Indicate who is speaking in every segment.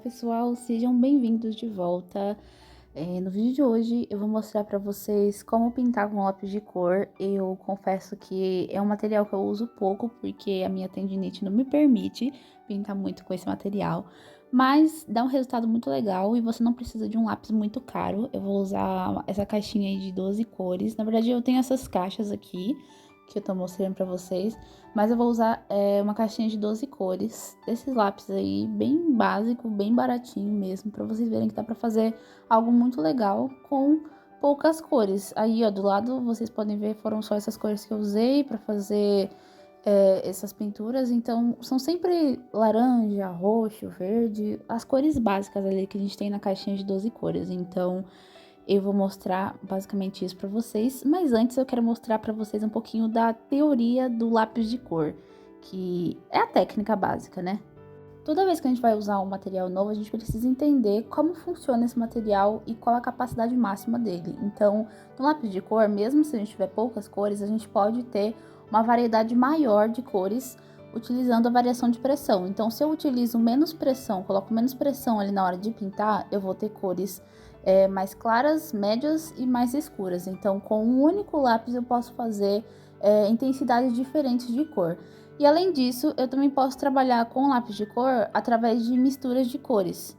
Speaker 1: pessoal, sejam bem-vindos de volta. No vídeo de hoje eu vou mostrar para vocês como pintar com lápis de cor. Eu confesso que é um material que eu uso pouco porque a minha tendinite não me permite pintar muito com esse material, mas dá um resultado muito legal e você não precisa de um lápis muito caro. Eu vou usar essa caixinha aí de 12 cores. Na verdade eu tenho essas caixas aqui que eu tô mostrando pra vocês, mas eu vou usar uma caixinha de 12 cores, desses lápis aí, bem básico, bem baratinho mesmo, pra vocês verem que dá pra fazer algo muito legal com poucas cores. Aí, ó, do lado, vocês podem ver, foram só essas cores que eu usei pra fazer essas pinturas, então são sempre laranja, roxo, verde, as cores básicas ali que a gente tem na caixinha de 12 cores, então eu vou mostrar basicamente isso para vocês, mas antes eu quero mostrar para vocês um pouquinho da teoria do lápis de cor, que é a técnica básica, né? Toda vez que a gente vai usar um material novo, a gente precisa entender como funciona esse material e qual a capacidade máxima dele. Então, no lápis de cor, mesmo se a gente tiver poucas cores, a gente pode ter uma variedade maior de cores utilizando a variação de pressão. Então, se eu utilizo menos pressão, coloco menos pressão ali na hora de pintar, eu vou ter cores mais claras, médias e mais escuras. Então, com um único lápis eu posso fazer intensidades diferentes de cor. E além disso, eu também posso trabalhar com lápis de cor através de misturas de cores.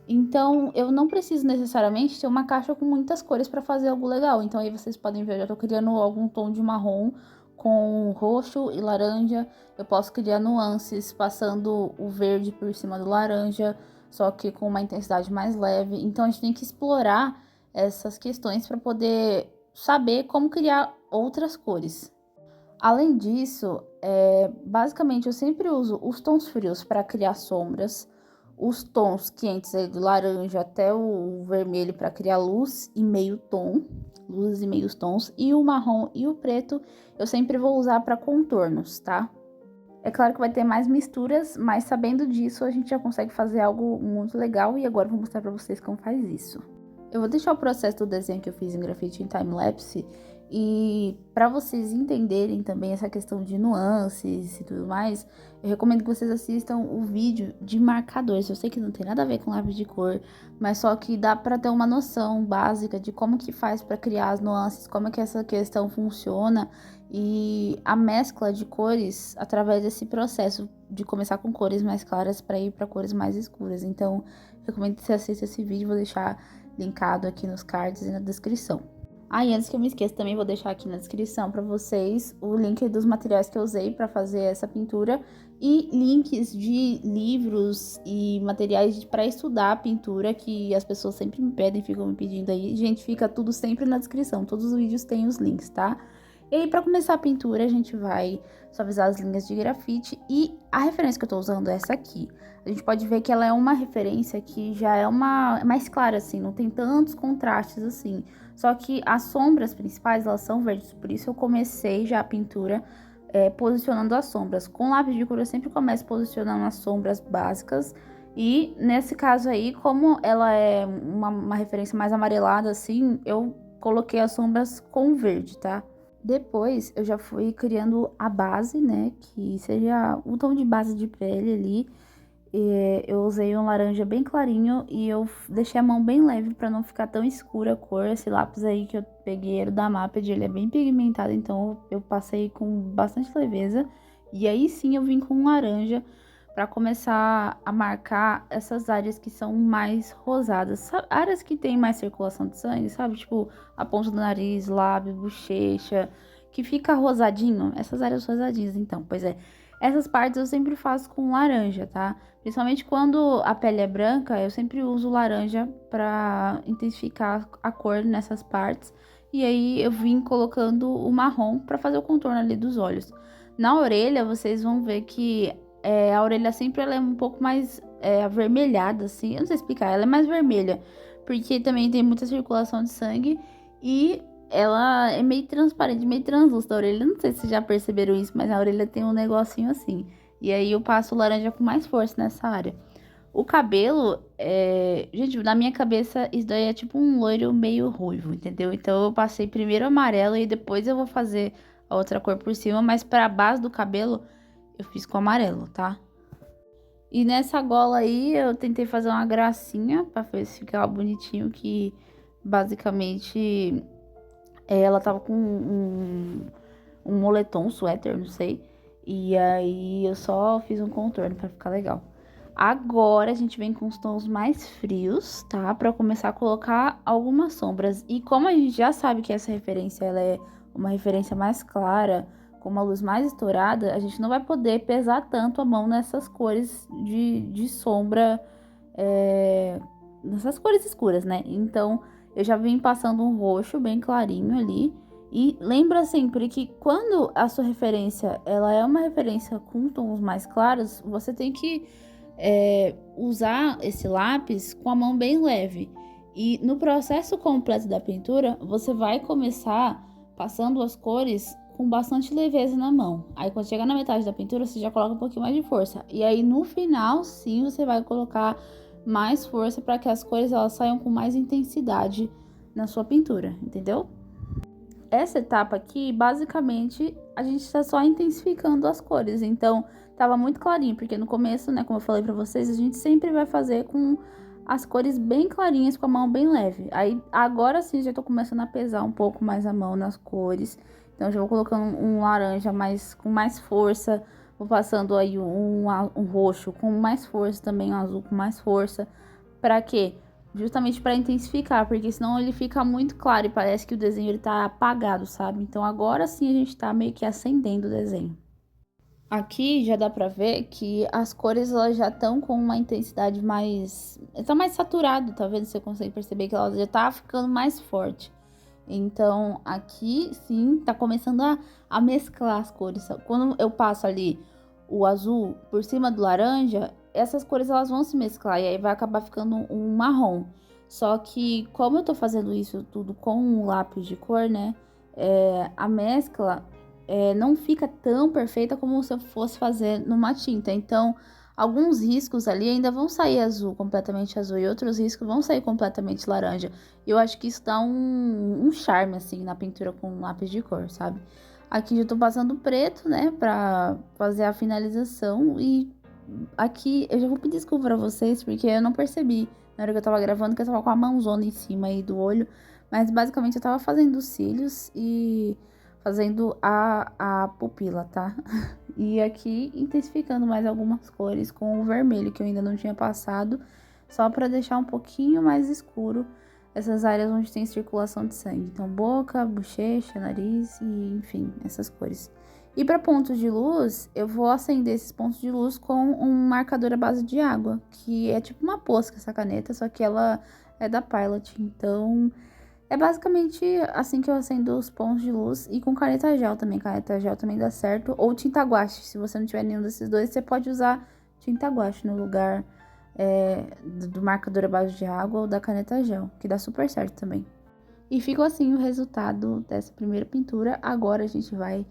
Speaker 1: Então, eu não preciso necessariamente ter uma caixa com muitas cores para fazer algo legal. Então, aí vocês podem ver, eu já tô criando algum tom de marrom com roxo e laranja. Eu posso criar nuances passando o verde por cima do laranja, só que com uma intensidade mais leve. Então, a gente tem que explorar essas questões para poder saber como criar outras cores. Além disso, basicamente eu sempre uso os tons frios para criar sombras, os tons quentes aí do laranja até o vermelho para criar luz e meio tom, luzes e meios tons, e o marrom e o preto eu sempre vou usar para contornos, tá? É claro que vai ter mais misturas, mas sabendo disso a gente já consegue fazer algo muito legal e agora eu vou mostrar para vocês como faz isso. Eu vou deixar o processo do desenho que eu fiz em grafite em time-lapse e para vocês entenderem também essa questão de nuances e tudo mais, eu recomendo que vocês assistam o vídeo de marcadores. Eu sei que não tem nada a ver com lápis de cor, mas só que dá para ter uma noção básica de como que faz para criar as nuances, como é que essa questão funciona e a mescla de cores através desse processo de começar com cores mais claras para ir para cores mais escuras. Então, recomendo que você assista esse vídeo, vou deixar linkado aqui nos cards e na descrição. Ah, e antes que eu me esqueça, também vou deixar aqui na descrição para vocês o link dos materiais que eu usei para fazer essa pintura e links de livros e materiais para estudar a pintura que as pessoas sempre me pedem, ficam me pedindo aí. Gente, fica tudo sempre na descrição, todos os vídeos têm os links, tá? E aí, para começar a pintura, a gente vai suavizar as linhas de grafite e a referência que eu tô usando é essa aqui. A gente pode ver que ela é uma referência que já é mais clara, assim, não tem tantos contrastes assim. Só que as sombras principais, elas são verdes, por isso eu comecei já a pintura posicionando as sombras. Com lápis de cor eu sempre começo posicionando as sombras básicas. E nesse caso aí, como ela é uma referência mais amarelada assim, eu coloquei as sombras com verde, tá? Depois eu já fui criando a base, né, que seria o tom de base de pele ali. Eu usei um laranja bem clarinho e eu deixei a mão bem leve para não ficar tão escura a cor. Esse lápis aí que eu peguei era o da Maped, ele é bem pigmentado, então eu passei com bastante leveza. E aí sim eu vim com um laranja para começar a marcar essas áreas que são mais rosadas, áreas que tem mais circulação de sangue, sabe? Tipo a ponta do nariz, lábio, bochecha, que fica rosadinho, essas áreas rosadinhas, então, pois é. Essas partes eu sempre faço com laranja, tá? Principalmente quando a pele é branca, eu sempre uso laranja para intensificar a cor nessas partes. E aí eu vim colocando o marrom para fazer o contorno ali dos olhos. Na orelha, vocês vão ver que a orelha sempre ela é um pouco mais avermelhada, assim. Eu não sei explicar, ela é mais vermelha, porque também tem muita circulação de sangue e ela é meio transparente, meio translúcida a orelha. Não sei se vocês já perceberam isso, mas a orelha tem um negocinho assim. E aí eu passo laranja com mais força nessa área. O cabelo, gente, na minha cabeça isso daí é tipo um loiro meio ruivo, entendeu? Então eu passei primeiro amarelo e depois eu vou fazer a outra cor por cima, mas para a base do cabelo eu fiz com amarelo, tá? E nessa gola aí eu tentei fazer uma gracinha pra ver se ficava bonitinho, que basicamente ela tava com um moletom, um suéter, não sei. E aí eu só fiz um contorno pra ficar legal. Agora a gente vem com os tons mais frios, tá? Pra começar a colocar algumas sombras. E como a gente já sabe que essa referência ela é uma referência mais clara, com uma luz mais estourada, a gente não vai poder pesar tanto a mão nessas cores de sombra, nessas cores escuras, né? Então eu já vim passando um roxo bem clarinho ali. E lembra sempre que quando a sua referência ela é uma referência com tons mais claros, você tem que usar esse lápis com a mão bem leve. E no processo completo da pintura, você vai começar passando as cores com bastante leveza na mão. Aí quando chegar na metade da pintura, você já coloca um pouquinho mais de força. E aí no final, sim, você vai colocar mais força para que as cores elas saiam com mais intensidade na sua pintura, entendeu? Essa etapa aqui, basicamente, a gente está só intensificando as cores. Então, tava muito clarinho, porque no começo, né, como eu falei pra vocês, a gente sempre vai fazer com as cores bem clarinhas, com a mão bem leve. Aí, agora sim, já tô começando a pesar um pouco mais a mão nas cores. Então, já vou colocando um laranja com mais força. Vou passando aí um roxo com mais força também, um azul com mais força. Pra quê? Justamente para intensificar, porque senão ele fica muito claro e parece que o desenho ele tá apagado, sabe? Então agora sim a gente tá meio que acendendo o desenho. Aqui já dá pra ver que as cores elas já estão com uma intensidade mais, tá mais saturado, tá vendo? Você consegue perceber que ela já tá ficando mais forte. Então aqui sim tá começando a mesclar as cores. Quando eu passo ali o azul por cima do laranja, essas cores elas vão se mesclar e aí vai acabar ficando um marrom. Só que como eu tô fazendo isso tudo com um lápis de cor, né? A mescla não fica tão perfeita como se eu fosse fazer numa tinta. Então, alguns riscos ali ainda vão sair azul, completamente azul, e outros riscos vão sair completamente laranja. E eu acho que isso dá um charme, assim, na pintura com lápis de cor, sabe? Aqui eu tô passando preto, né, pra fazer a finalização. E aqui eu já vou pedir desculpa pra vocês, porque eu não percebi na hora que eu tava gravando que eu tava com a mãozona em cima aí do olho. Mas basicamente eu tava fazendo os cílios e fazendo a pupila, tá? E aqui intensificando mais algumas cores com o vermelho que eu ainda não tinha passado, só para deixar um pouquinho mais escuro essas áreas onde tem circulação de sangue. Então, boca, bochecha, nariz e enfim, essas cores. E para pontos de luz, eu vou acender esses pontos de luz com um marcador à base de água, que é tipo uma posca essa caneta, só que ela é da Pilot. Então, é basicamente assim que eu acendo os pontos de luz. E com caneta gel também. Caneta gel também dá certo. Ou tinta guache. Se você não tiver nenhum desses dois, você pode usar tinta guache no lugar do marcador à base de água ou da caneta gel, que dá super certo também. E ficou assim o resultado dessa primeira pintura. Agora a gente vai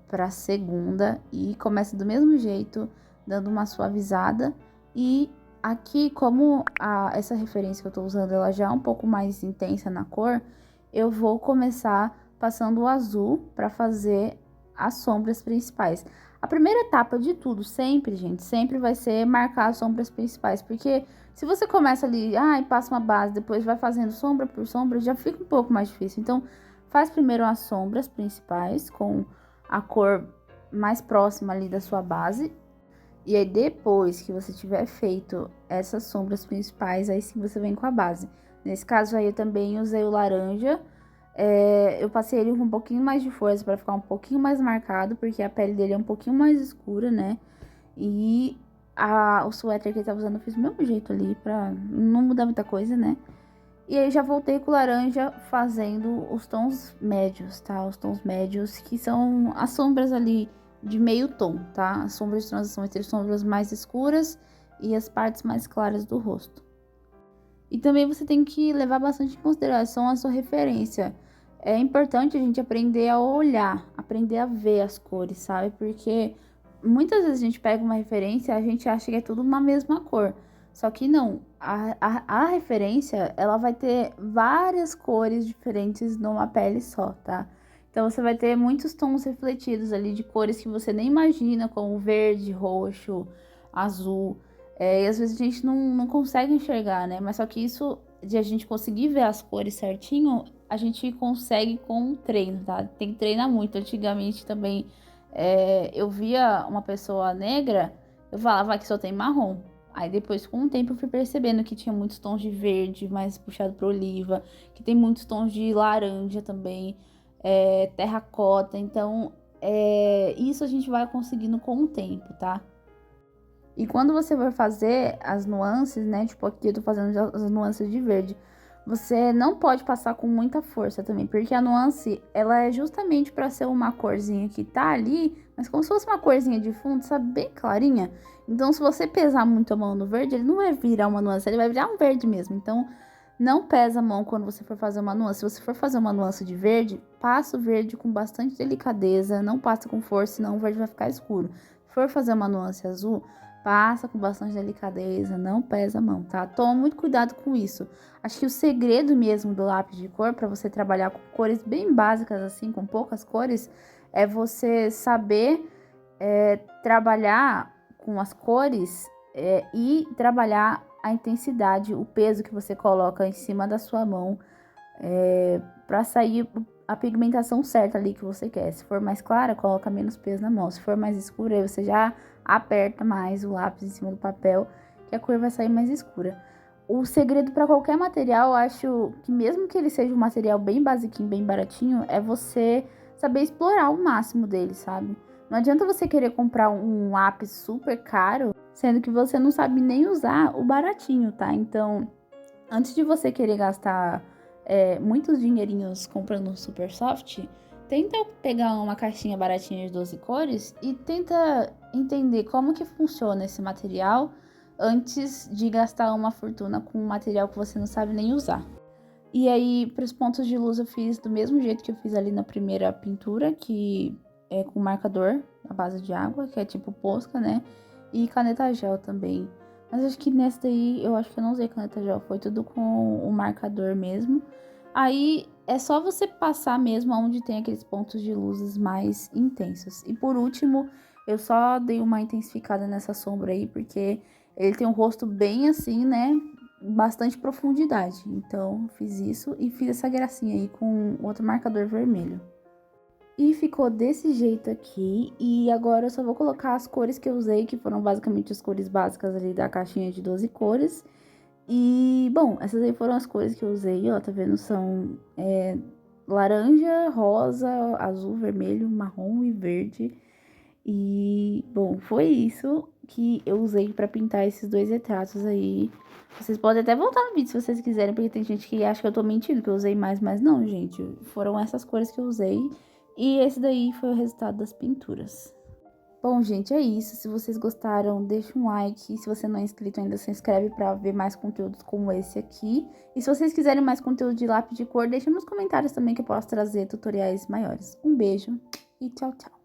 Speaker 1: para a segunda e começa do mesmo jeito, dando uma suavizada. E aqui, como essa referência que eu tô usando, ela já é um pouco mais intensa na cor, eu vou começar passando o azul para fazer as sombras principais. A primeira etapa de tudo, sempre, gente, sempre vai ser marcar as sombras principais, porque se você começa ali, e passa uma base, depois vai fazendo sombra por sombra, já fica um pouco mais difícil. Então, faz primeiro as sombras principais com a cor mais próxima ali da sua base. E aí, depois que você tiver feito essas sombras principais, aí sim você vem com a base. Nesse caso aí, eu também usei o laranja. Eu passei ele com um pouquinho mais de força para ficar um pouquinho mais marcado, porque a pele dele é um pouquinho mais escura, né? E o suéter que ele tava usando eu fiz do mesmo jeito ali, pra não mudar muita coisa, né? E aí já voltei com o laranja fazendo os tons médios, tá? Os tons médios, que são as sombras ali de meio tom, tá? As sombras de transição entre as sombras mais escuras e as partes mais claras do rosto. E também você tem que levar bastante em consideração a sua referência. É importante a gente aprender a olhar, aprender a ver as cores, sabe? Porque muitas vezes a gente pega uma referência e a gente acha que é tudo uma mesma cor. Só que não, a referência, ela vai ter várias cores diferentes numa pele só, tá? Então você vai ter muitos tons refletidos ali de cores que você nem imagina, como verde, roxo, azul. E às vezes a gente não consegue enxergar, né? Mas só que isso, de a gente conseguir ver as cores certinho, a gente consegue com o treino, tá? Tem que treinar muito. Antigamente também, eu via uma pessoa negra, eu falava que só tem marrom. Aí depois, com o tempo, eu fui percebendo que tinha muitos tons de verde, mais puxado para oliva, que tem muitos tons de laranja também, terracota. Então, isso a gente vai conseguindo com o tempo, tá? E quando você vai fazer as nuances, né? Tipo, aqui eu tô fazendo as nuances de verde. Você não pode passar com muita força também, porque a nuance, ela é justamente para ser uma corzinha que tá ali, mas como se fosse uma corzinha de fundo, sabe? Bem clarinha. Então, se você pesar muito a mão no verde, ele não vai virar uma nuance, ele vai virar um verde mesmo. Então, não pesa a mão quando você for fazer uma nuance. Se você for fazer uma nuance de verde, passa o verde com bastante delicadeza, não passa com força, senão o verde vai ficar escuro. Se for fazer uma nuance azul, passa com bastante delicadeza, não pesa a mão, tá? Toma muito cuidado com isso. Acho que o segredo mesmo do lápis de cor, para você trabalhar com cores bem básicas, assim, com poucas cores, é você saber trabalhar com as cores e trabalhar a intensidade, o peso que você coloca em cima da sua mão para sair a pigmentação certa ali que você quer. Se for mais clara, coloca menos peso na mão. Se for mais escura, aí você já aperta mais o lápis em cima do papel, que a cor vai sair mais escura. O segredo para qualquer material, eu acho que mesmo que ele seja um material bem basiquinho, bem baratinho, é você saber explorar o máximo dele, sabe? Não adianta você querer comprar um lápis super caro, sendo que você não sabe nem usar o baratinho, tá? Então, antes de você querer gastar muitos dinheirinhos comprando um super soft, tenta pegar uma caixinha baratinha de 12 cores e tenta entender como que funciona esse material antes de gastar uma fortuna com um material que você não sabe nem usar. E aí, para os pontos de luz eu fiz do mesmo jeito que eu fiz ali na primeira pintura, que é com marcador à base de água, que é tipo Posca, né? E caneta gel também. Mas acho que nessa daí, eu acho que eu não usei caneta gel, foi tudo com o marcador mesmo. Aí é só você passar mesmo onde tem aqueles pontos de luzes mais intensos. E por último, eu só dei uma intensificada nessa sombra aí, porque ele tem um rosto bem assim, né? Bastante profundidade. Então, fiz isso e fiz essa gracinha aí com outro marcador vermelho. E ficou desse jeito aqui. E agora eu só vou colocar as cores que eu usei, que foram basicamente as cores básicas ali da caixinha de 12 cores. E, bom, essas aí foram as cores que eu usei, ó, tá vendo? São laranja, rosa, azul, vermelho, marrom e verde. E, bom, foi isso que eu usei pra pintar esses dois retratos aí. Vocês podem até voltar no vídeo se vocês quiserem, porque tem gente que acha que eu tô mentindo, que eu usei mais, mas não, gente. Foram essas cores que eu usei. E esse daí foi o resultado das pinturas. Bom, gente, é isso. Se vocês gostaram, deixa um like. Se você não é inscrito ainda, se inscreve para ver mais conteúdos como esse aqui. E se vocês quiserem mais conteúdo de lápis de cor, deixa nos comentários também que eu posso trazer tutoriais maiores. Um beijo e tchau, tchau.